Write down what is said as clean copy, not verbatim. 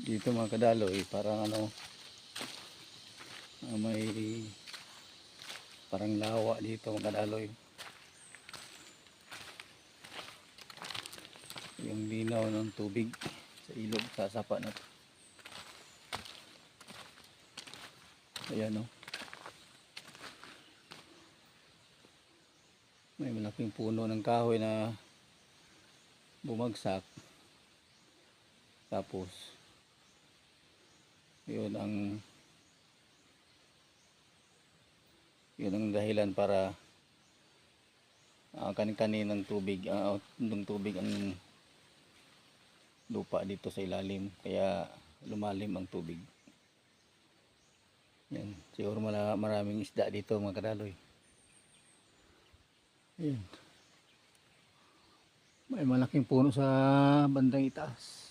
Dito mga kadaloy, parang ano, may parang lawa dito mga kadaloy. Yung linaw ng tubig sa ilog, sa sapa na to. Ayan o. May malaking puno ng kahoy na bumagsak. Tapos yun ang dahilan para kanin-kaninang tubig, ng tubig ang lupa dito sa ilalim, kaya lumalim ang tubig. Yan, siguro maraming isda dito mga kadaloy. Yan. May malaking puno sa bandang itaas.